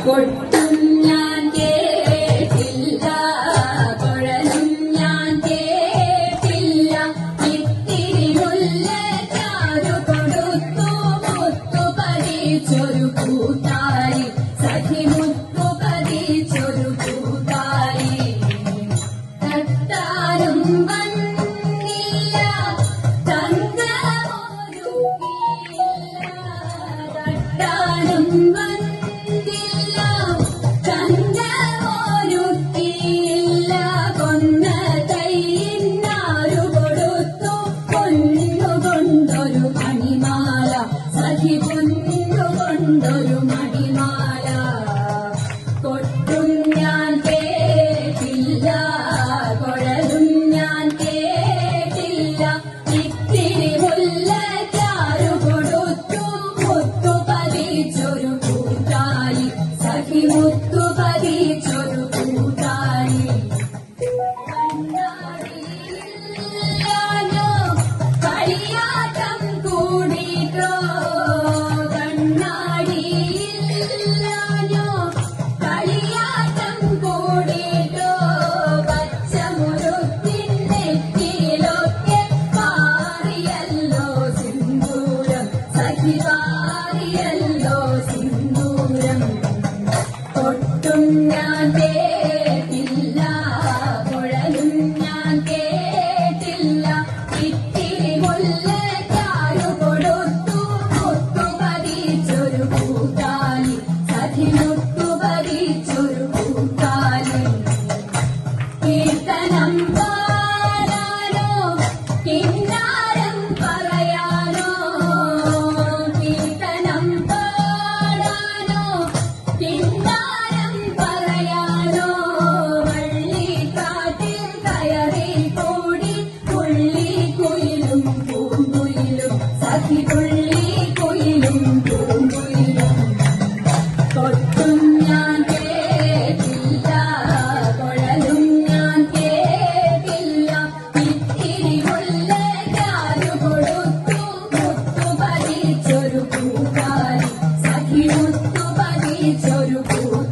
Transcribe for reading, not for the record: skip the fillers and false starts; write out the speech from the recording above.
കൊട്ടും ഞാൻ കേട്ടില്ല, കുഴലും ഞാൻ കേട്ടില്ല. ഇത്തിരി മുല്ലച്ചാരു കൊടുത്തു മുത്തു പതിച്ചൊരു കൂട്ടായി, സഖി മുത്തു പതിച്ചൊരു കൂട്ടായി. തട്ടാനും വന്നില്ല തങ്കമൊരുക്കിയില്ല, തട്ടാനും വന്നില്ല തങ്കമൊരുക്കിയില്ല. കൊന്ന തൈന്നാരു കൊടുത്തു പൊന്നുകൊണ്ടൊരു മണിമാല, സഖി പൊന്നുകൊണ്ടൊരു മണിമാല. കൊട്ടും ഞാൻ കേട്ടില്ല, കുഴലും ഞാൻ കേട്ടില്ല. ഇത്തിരി മുല്ലച്ചാരു കൊടുത്തു മുത്തു പതിച്ചൊരു കൂട്ടായി, സഖി മുത്തു പതിച്ചൊരു കൂട്ടായി. കണ്ണാടിയില്ലാഞ്ഞോ കളിയാട്ടം കൂടിട്ടോ, കണ്ണാടിയില്ലാഞ്ഞോ കളിയാട്ടം കൂടിട്ടോ. പച്ചമുരുത്തിൻ നെറ്റിയിലൊക്കെ പാറിയല്ലോ സിന്ദൂരം, സഖി പാറിയല്ലോ സിന്ദൂരം. കൊട്ടും ഞാൻ കേട്ടില്ല, കുഴലും ഞാൻ കേട്ടില്ല. ഇത്തിരി മുല്ലച്ചാരു കൊടുത്തു മുത്തു പതിച്ചൊരു കൂട്ടായി, സഖി മുത്തു പതിച്ചൊരു കൂട്ടായി. കീർത്തനം പാടാനോ കിന്നാരം പറയാനോ, കീർത്തനം പാടാനോ കിന്നാരം പറയാനോ. വള്ളിക്കാട്ടിൽ കയറി കൂടി പുള്ളിക്കുയിലും പൂങ്കുയിലും, സഖി പുള്ളിക്കുയിലും പൂങ്കുയിലും. കൊട്ടും ഞാൻ കേട്ടില്ല, കുഴലും ഞാൻ കേട്ടില്ല. ഇത്തിരി മുല്ലച്ചാരു കൊടുത്തു മുത്തു പതിച്ചൊരു കൂട്ടായി, സഖി മുത്തു പതിച്ചൊരു കൂട്ടായി.